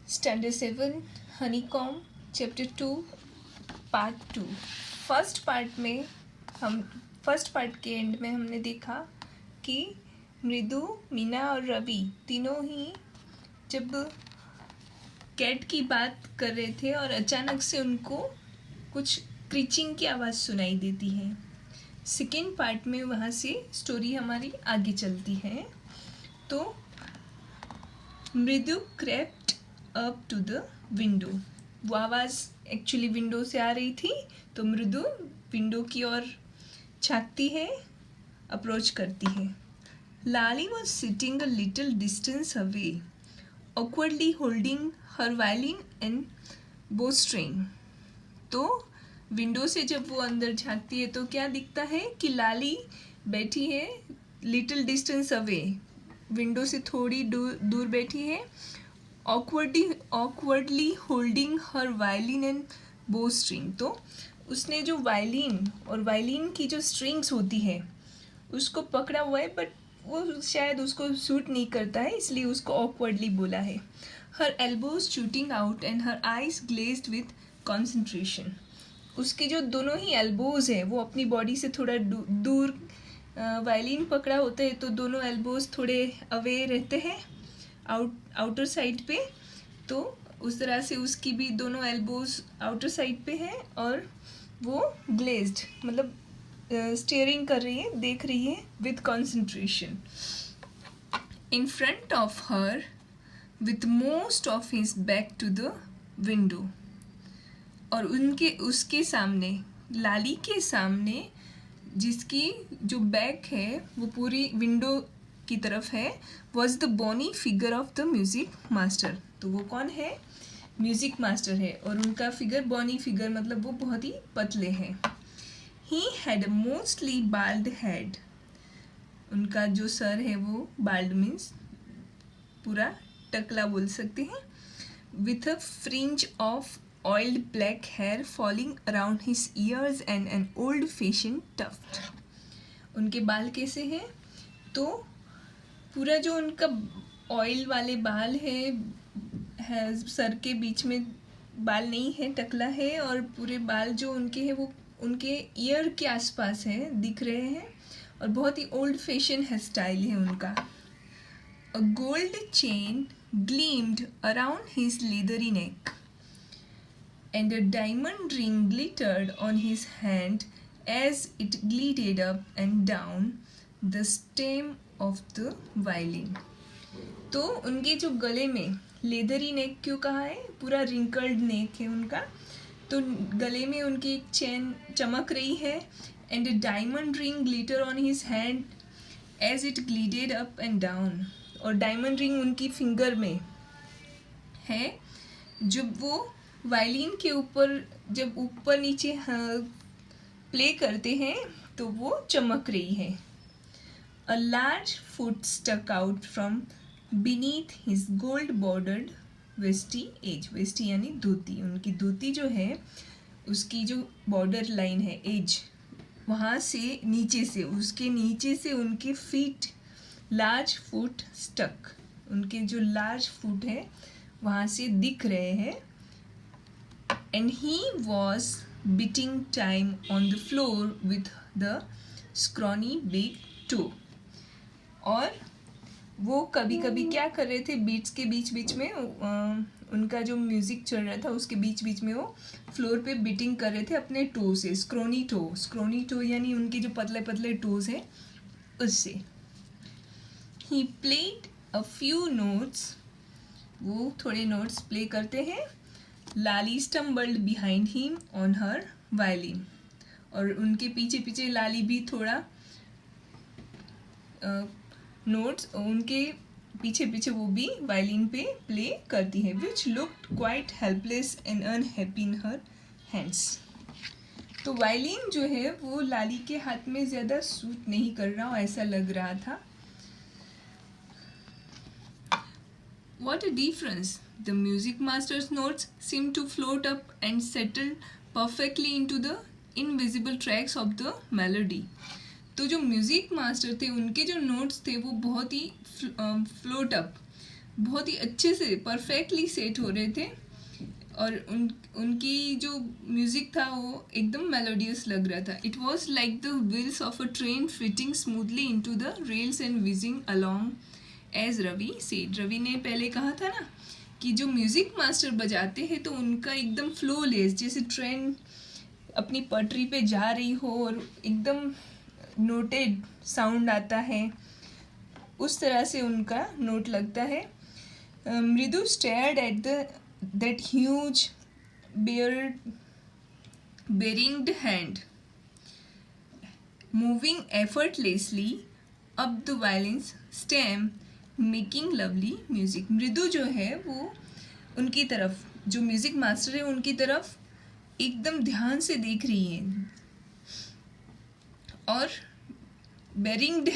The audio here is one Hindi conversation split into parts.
Standard 7 Honeycomb Chapter 2 Part 2। First part के एंड में हमने देखा कि मृदु, मीना और रवि तीनों ही जब कैट की बात कर रहे थे और अचानक से उनको कुछ क्रीचिंग की आवाज़ सुनाई देती है। सेकेंड पार्ट में वहाँ से स्टोरी हमारी आगे चलती है। तो Mridu crept up to the window. वो आवाज़ एक्चुअली विंडो से आ रही थी, तो मृदु विंडो की ओर झांकती है, अप्रोच करती है। Lali was sitting a little distance away, awkwardly holding her violin and bow string. तो विंडो से जब वो अंदर झांकती है तो क्या दिखता है कि लाली बैठी है लिटिल डिस्टेंस अवे, विंडो से थोड़ी दूर बैठी है, awkwardly holding her violin and bow string. तो उसने जो वायलिन और वायलिन की जो स्ट्रिंग्स होती है उसको पकड़ा हुआ है, बट वो शायद उसको सूट नहीं करता है, इसलिए उसको ऑकवर्डली बोला है। Her elbows shooting out and her eyes glazed with concentration. उसके जो दोनों ही एल्बोज है वो अपनी बॉडी से थोड़ा दूर वायलिन पकड़ा होता है, तो दोनों एल्बोज थोड़े अवे रहते हैं आउटर साइड पे। तो उस तरह से उसकी भी दोनों एल्बोज आउटर साइड पे है और वो ग्लेज्ड मतलब स्टेयरिंग कर रही है, देख रही है with concentration. In front of her with most of his back to the window. और उसके सामने, लाली के सामने, जिसकी जो बैक है वो पूरी विंडो की तरफ है, was the bony figure of the music master. तो वो कौन है? म्यूज़िक मास्टर है, और उनका फिगर बोनी फिगर मतलब वो बहुत ही पतले हैं। He had mostly bald head. उनका जो सर है वो बाल्ड मीन्स पूरा टकला बोल सकते हैं। With a fringe of oiled black hair falling around his ears and an old-fashioned tuft। उनके बाल कैसे हैं? तो पूरा जो उनका ऑयल वाले बाल है सर के बीच में बाल नहीं है, टकला है, और पूरे बाल जो उनके हैं वो उनके ईयर के आसपास है, दिख रहे हैं, और बहुत ही ओल्ड फैशन हेयर स्टाइल है उनका। A gold chain gleamed around his leathery neck and a diamond ring glittered on his hand as it glided up and down the stem of the violin। तो उनके जो गले में लेदरी नेक क्यों कहा है? पूरा रिंकल्ड नेक है उनका, तो गले में उनकी एक चेन चमक रही है। And a diamond ring glitter on his hand as it glided up and down। और डायमंड रिंग उनकी फिंगर में है, जब वो वायलिन के ऊपर जब ऊपर नीचे प्ले करते हैं तो वो चमक रही है। A large foot stuck out from beneath his gold bordered veshti edge. Veshti यानी धोती, उनकी धोती जो है उसकी जो बॉर्डर लाइन है, एज, वहाँ से नीचे से, उसके नीचे से उनके फीट, लार्ज फुट स्टक, उनके जो लार्ज फुट है वहाँ से दिख रहे हैं। And he was beating time on the floor with the scrawny big toe। और वो कभी कभी क्या कर रहे थे, बीट्स के बीच बीच में उनका जो म्यूज़िक चल रहा था उसके बीच बीच में वो फ्लोर पे बीटिंग कर रहे थे अपने टो से, स्क्रोनी टो यानी उनके जो पतले पतले टोज हैं उससे। He played a few notes। वो थोड़े नोट्स प्ले करते हैं। Lali stumbled behind him on her violin. और उनके पीछे पीछे लाली भी थोड़ा नोट्स उनके पीछे पीछे वो भी वायलिन पे प्ले करती है। Which looked quite helpless and unhappy in her hands. तो वायलिन जो है वो लाली के हाथ में ज़्यादा सूट नहीं कर रहा, ऐसा लग रहा था। What a difference! The music master's notes seemed to float up and settle perfectly into the invisible tracks of the melody। तो जो म्यूज़िक मास्टर थे उनके जो नोट्स थे वो बहुत ही फ्लोट अप, बहुत ही अच्छे से परफेक्टली सेट हो रहे थे और उनकी जो म्यूज़िक था वो एकदम मेलोडियस लग रहा था. It was like the wheels of a train fitting smoothly into the rails and whizzing along as Ravi said. Ravi ने पहले कहा था ना कि जो म्यूज़िक मास्टर बजाते हैं तो उनका एकदम फ्लोलेस, जैसे ट्रेन अपनी पटरी पे जा रही हो और एकदम नोटेड साउंड आता है, उस तरह से उनका नोट लगता है. मृदु stared at that huge beringed hand moving effortlessly up the violin's stem making lovely music. मृदु जो है वो उनकी तरफ, जो म्यूज़िक मास्टर है उनकी तरफ एकदम ध्यान से देख रही है और बेरिंग्ड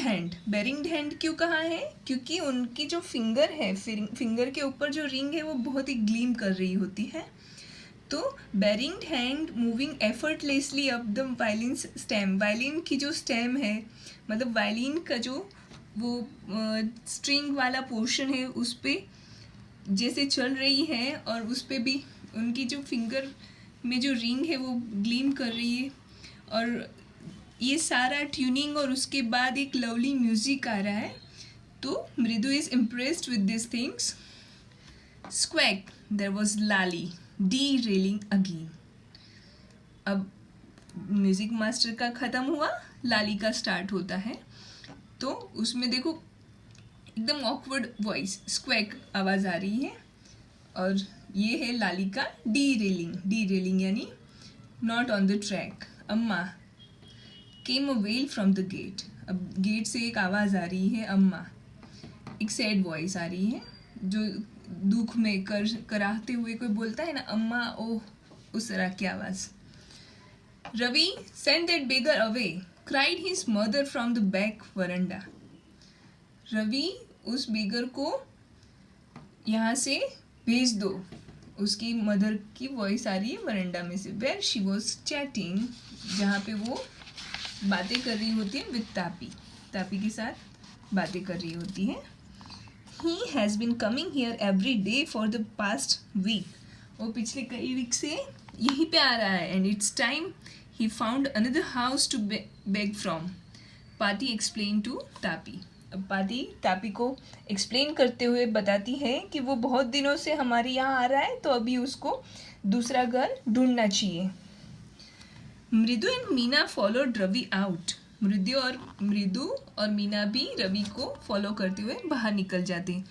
हैंड क्यों कहा है? क्योंकि उनकी जो फिंगर है, फिंगर के ऊपर जो रिंग है वो बहुत ही ग्लीम कर रही होती है. तो beringed hand moving effortlessly up the violin stem. Violin की जो स्टेम है, मतलब वायलिन का जो वो स्ट्रिंग वाला पोर्शन है उस पर जैसे चल रही है और उस पर भी उनकी जो फिंगर में जो रिंग है वो ग्लीम कर रही है. और ये सारा ट्यूनिंग और उसके बाद एक लवली म्यूजिक आ रहा है. तो Mridu is impressed with this things. Squeak there was Lali derailing again. अब म्यूजिक मास्टर का ख़त्म हुआ, लाली का स्टार्ट होता है. तो उसमें देखो एकदम ऑकवर्ड वॉइस, स्क्वैक आवाज़ आ रही है और ये है लाली का डी रेलिंग यानी not on the track. Amma came a wail from the gate. अब गेट से एक आवाज़ आ रही है अम्मा. एक सैड वॉइस आ रही है, जो दुख में कराहते हुए कोई बोलता है ना अम्मा, ओह, उस तरह की आवाज़. Ravi send that beggar away cried his mother from the back veranda. Ravi उस बेगर को यहाँ से भेज दो. उसकी मदर की वॉइस आ रही है वरंडा में से. वेयर शी वॉज चैटिंग, जहाँ पे वो बातें कर रही होती है विद तापी के साथ बातें कर रही होती है. He has been coming here every day for the past week. वो पिछले कई वीक से यहीं पे आ रहा है. And it's time he found another house to beg from. Pati explain to Tapi. अब पाती तापी को एक्सप्लेन करते हुए बताती है कि वो बहुत दिनों से हमारे यहाँ आ रहा है, तो अभी उसको दूसरा घर ढूंढना चाहिए. Mridu and Meena followed Ravi out. Mridu और मीना भी रवि को फॉलो करते हुए बाहर निकल जाते हैं.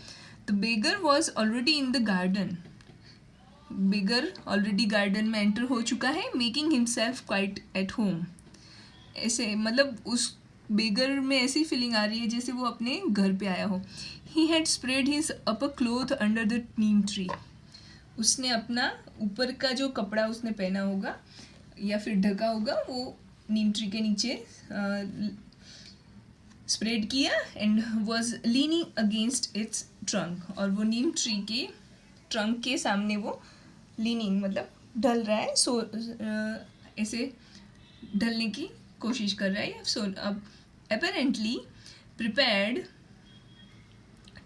The beggar was already in the garden. Beggar already garden में एंटर हो चुका है, making himself quite at home. ऐसे मतलब उस बेगर में ऐसी फीलिंग आ रही है जैसे वो अपने घर पे आया हो. He had spread his upper cloth under the Neem tree. उसने अपना ऊपर का जो कपड़ा उसने पहना होगा या फिर ढका होगा वो नीम ट्री के नीचे स्प्रेड किया. And was leaning against it's trunk. और वो नीम ट्री के ट्रंक के सामने वो लीनिंग मतलब ढल रहा है, सो ऐसे ढलने की कोशिश कर रहा है. सो अब apparently prepared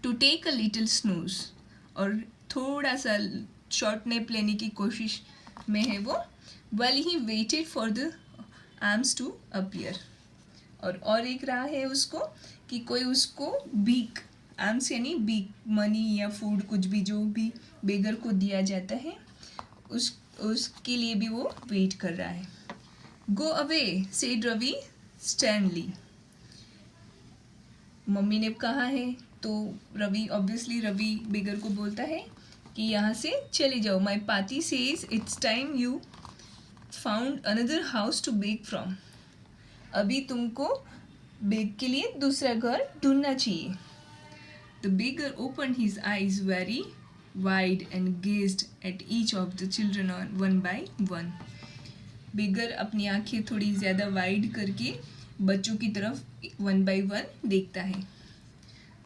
to take a little snooze. और थोड़ा सा शॉर्ट नैप लेने की कोशिश में है वो. while he waited for the arms to appear. और एक राह है उसको कि कोई उसको भीख, आर्म्स यानी भीख, मनी या फूड, कुछ भी जो भी बेगर को दिया जाता है उसके लिए भी वो वेट कर रहा है. Go away said Ravi sternly. Mummy ने कहा है तो रवि बेगर को बोलता है कि यहाँ से चले जाओ. My Paati says it's time you found another house to beg from. अभी तुमको बेक के लिए दूसरा घर ढूंढना चाहिए. The beggar open his eyes very wide and gazed at each of the children one by one. Beggar अपनी आंखें थोड़ी ज़्यादा वाइड करके बच्चों की तरफ वन बाय वन देखता है.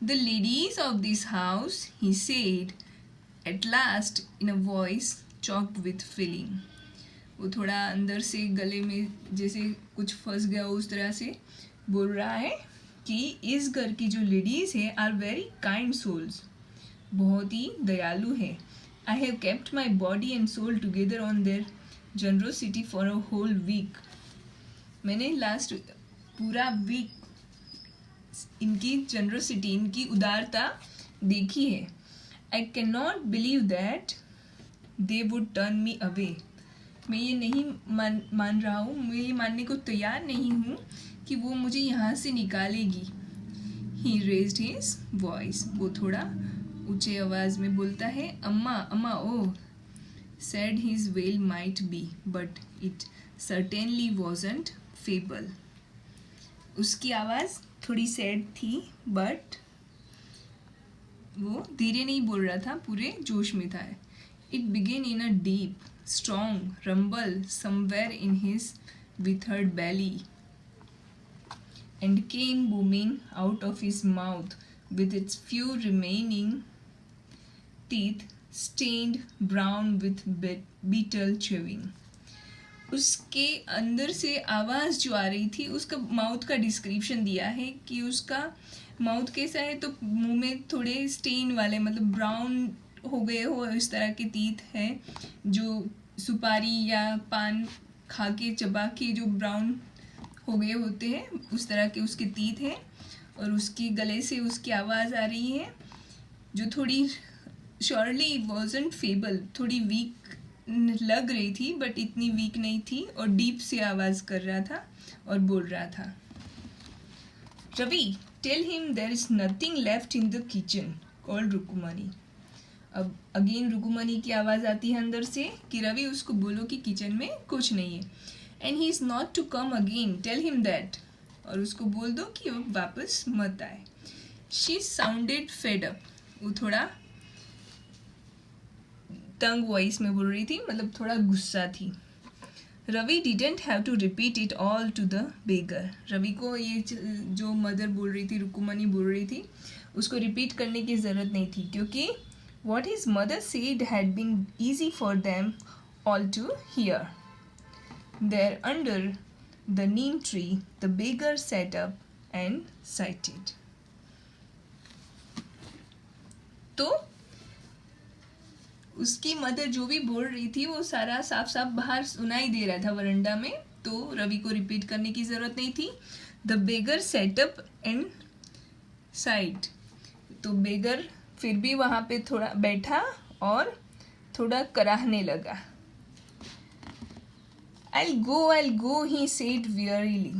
The ladies of this house, he said at last in a voice choked with feeling. वो थोड़ा अंदर से गले में जैसे कुछ फंस गया उस तरह से बोल रहा है कि इस घर की जो लेडीज़ है आर वेरी काइंड सोल्स. बहुत ही दयालु है. I have kept my body and soul together on their generosity for a whole week. मैंने लास्ट पूरा वीक इनकी जनरसिटी, इनकी उदारता देखी है. I can not believe that they would turn me away. मैं ये नहीं मान रहा हूँ, मैं ये मानने को तैयार नहीं हूँ कि वो मुझे यहाँ से निकालेगी. He raised his voice. वो थोड़ा ऊंचे आवाज़ में बोलता है. Amma Amma oh. Sad his wail might be but it certainly wasn't feeble. उसकी आवाज़ थोड़ी सैड थी बट वो धीरे नहीं बोल रहा था, पूरे जोश में था. It began in a deep strong rumble somewhere in his withered belly and came booming out of his mouth with its few remaining teeth stained brown with beetle chewing. उसके अंदर से आवाज़ जो आ रही थी, उसका माउथ का डिस्क्रिप्शन दिया है कि उसका माउथ कैसा है, तो मुंह में थोड़े स्टेन वाले, मतलब ब्राउन हो गए हो इस तरह के टीथ हैं, जो सुपारी या पान खा के चबा के जो ब्राउन हो गए होते हैं, उस तरह के उसके टीथ हैं. और उसके गले से उसकी आवाज़ आ रही है जो थोड़ी श्योरली वॉजंट फेबल, थोड़ी वीक लग रही थी बट इतनी वीक नहीं थी, और डीप से आवाज़ कर रहा था और बोल रहा था. Ravi, tell him there is nothing left in the kitchen called Rukmani. अब अगेन रुकुमनी की आवाज़ आती है अंदर से कि रवि, उसको बोलो कि किचन में कुछ नहीं है. And he is not to come again, tell him that. और उसको बोल दो कि वो वापस मत आए. She sounded fed up. वो थोड़ा तंग वॉइस में बोल रही थी, मतलब थोड़ा गुस्सा थी. Ravi didn't have to repeat it all to the beggar. Ravi को ये जो मदर बोल रही थी, रुकुमनी बोल रही थी, उसको रिपीट करने की ज़रूरत नहीं थी, क्योंकि what his mother said had been easy for them all to hear. There under the neem tree, the beggar sat up and sighed. तो उसकी मदर जो भी बोल रही थी वो सारा साफ साफ बाहर सुनाई दे रहा था वरंडा में, तो रवि को रिपीट करने की ज़रूरत नहीं थी. The beggar set up and side. तो बेगर फिर भी वहाँ पे थोड़ा बैठा और थोड़ा कराहने लगा. I'll go, he said wearily.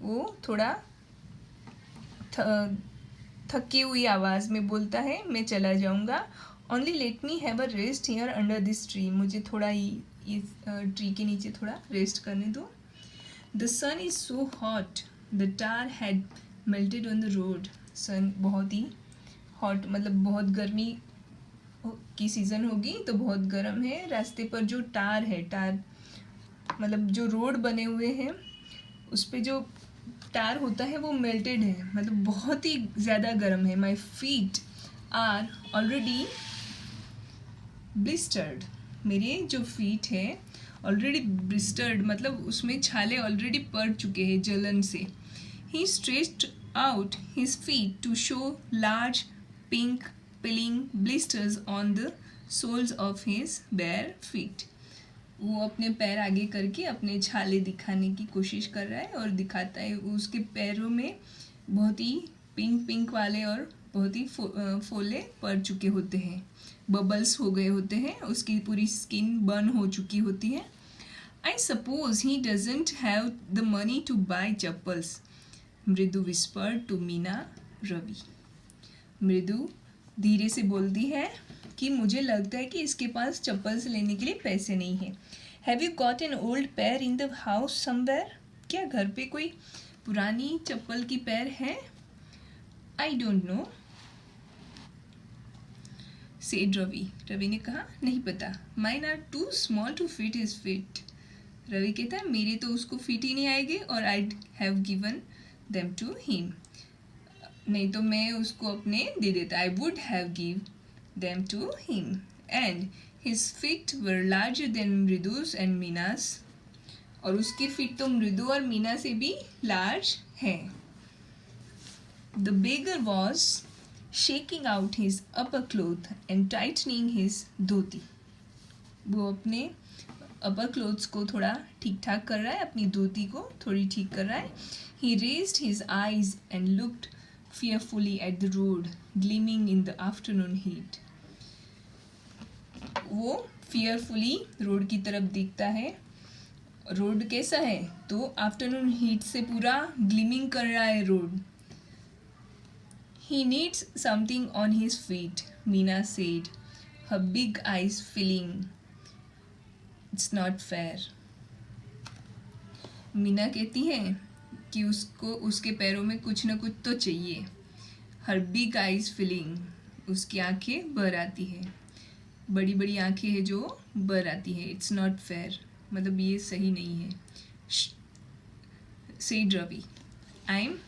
वो थोड़ा थकी हुई आवाज़ में बोलता है, मैं चला जाऊँगा. Only let me have a rest here under this tree. मुझे थोड़ा इस ट्री के नीचे थोड़ा रेस्ट करने दो. The sun is so hot. The tar had melted on the road. सन बहुत ही हॉट, मतलब बहुत गर्मी की सीज़न होगी तो बहुत गर्म है. रास्ते पर जो टार है, टार मतलब जो रोड बने हुए हैं उस पे जो टार होता है वो मेल्टेड है, मतलब बहुत ही ज़्यादा गर्म है. My feet are already blistered. मेरे जो फीट है ऑलरेडी ब्लिस्टर्ड, मतलब उसमें छाले ऑलरेडी पड़ चुके हैं जलन से. ही stretched out his feet to show large pink peeling blisters on the soles of his bare feet. वो अपने पैर आगे करके अपने छाले दिखाने की कोशिश कर रहा है और दिखाता है. उसके पैरों में बहुत ही पिंक वाले और बहुत ही फोले पड़ चुके होते हैं, बबल्स हो गए होते हैं, उसकी पूरी स्किन बर्न हो चुकी होती है. I suppose he doesn't have the money to buy chappals. मृदु विस्पर टू मीना रवि. मृदु धीरे से बोलती है कि मुझे लगता है कि इसके पास चप्पल से लेने के लिए पैसे नहीं हैं. Have you got an old पैर इन द हाउस समवेयर. क्या घर पे कोई पुरानी चप्पल की पैर है. I don't know, said Ravi. Ravi ने कहा, नहीं पता. Mine are too small to fit his feet. Ravi कहता है मेरे तो उसको फिट ही नहीं आएंगे और I have given them to him. नहीं तो मैं उसको अपने दे देता. I would have give them to him. And his feet were larger than मृदु's and मीना's. और उसकी फीट तो मृदु और मीना से भी लार्ज है. The beggar was shaking out his upper cloth and tightening his धोती. वो अपने अपर क्लोथ्स को थोड़ा ठीक ठाक कर रहा है, अपनी धोती को थोड़ी ठीक कर रहा है. He raised his eyes and looked fearfully at the road gleaming in the afternoon heat. वो fearfully रोड की तरफ देखता है. रोड कैसा है? तो आफ्टरनून हीट से पूरा ग्लिमिंग कर रहा है road. He needs something on his feet, Meena said, her big eyes filling. It's not fair. Meena कहती है कि उसको उसके पैरों में कुछ न कुछ तो चाहिए. Her big eyes filling. उसकी आंखें भर आती है. बड़ी बड़ी आंखें हैं जो भर आती है. It's not fair. मतलब ये सही नहीं है. Said Ravi. I'm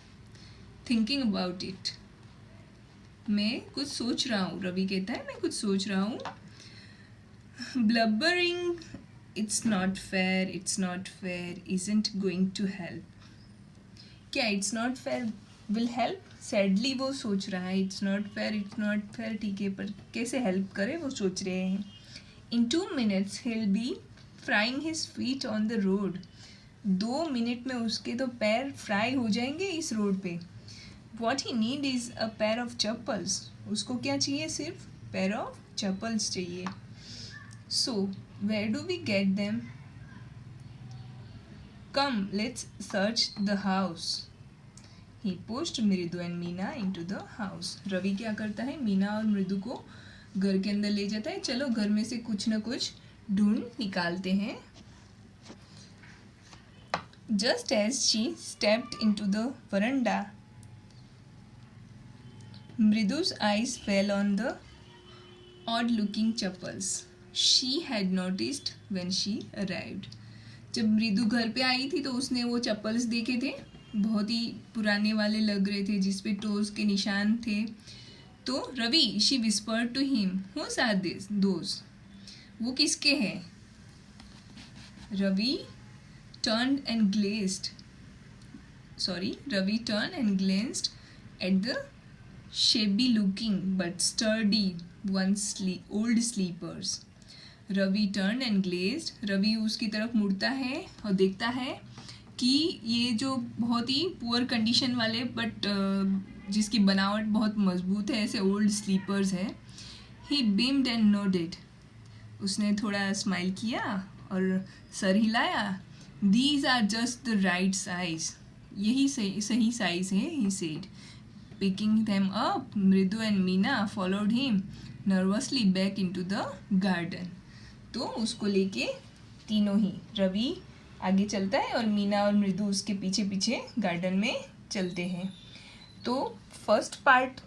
thinking about it. मैं कुछ सोच रहा हूँ. रवि कहता है मैं कुछ सोच रहा हूँ. Blubbering, it's not fair, it's not fair, isn't going to help. क्या it's not fair will help? Sadly वो सोच रहा है. It's not fair, it's not fair. ठीक है, पर कैसे हेल्प करे वो सोच रहे हैं. In 2 minutes he'll be frying his feet on the road. 2 minute में उसके तो पैर फ्राई हो जाएंगे इस रोड पे. What he need is a pair of chappals. उसको क्या चाहिए? सिर्फ pair of chappals चाहिए. So where do we get them? Come, let's search the house. He pushed Mridu and Meena into the house. Ravi क्या करता है? मीना और मृदु को घर के अंदर ले जाता है. चलो घर में से कुछ न कुछ ढूंढ निकालते हैं. Just as she stepped into the veranda, Mridu's eyes fell on the odd-looking chappals she had noticed when she arrived. जब मृदु घर पे आई थी तो उसने वो चप्पल्स देखे थे. बहुत ही पुराने वाले लग रहे थे जिस पे टोज के निशान थे. तो Ravi, she whispered to him, whose are those? वो किसके हैं? Ravi turned and glanced at the shabby-looking but sturdy old sleepers. Ravi turned and glazed. Ravi उसकी तरफ मुड़ता है और देखता है कि ये जो बहुत ही पुअर कंडीशन वाले बट जिसकी बनावट बहुत मजबूत है ऐसे ओल्ड स्लीपर्स है. He beamed and nodded. उसने थोड़ा स्माइल किया और सर हिलाया. These are just the right size. यही सही साइज है, he said. Picking them up, Mridu and Meena followed him nervously back into the garden. तो उसको लेके तीनों ही, रवि आगे चलता है और मीना और मृदु उसके पीछे पीछे गार्डन में चलते हैं. तो फर्स्ट पार्ट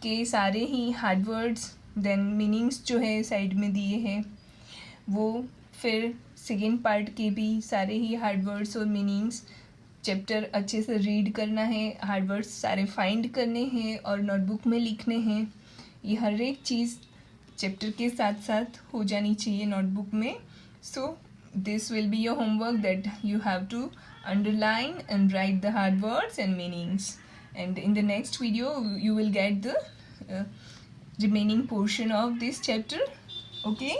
के सारे ही हार्ड वर्ड्स देन मीनिंग्स जो है साइड में दिए हैं वो. फिर सेकेंड पार्ट के भी सारे ही हार्ड वर्ड्स और मीनिंग्स. चैप्टर अच्छे से रीड करना है, हार्ड वर्ड्स सारे फाइंड करने हैं और नोटबुक में लिखने हैं. ये हर एक चीज़ चैप्टर के साथ साथ हो जानी चाहिए नोटबुक में. सो this will be your homework that you have to underline and write the hard words and meanings, and in the next video you will get the remaining portion of this chapter. Okay.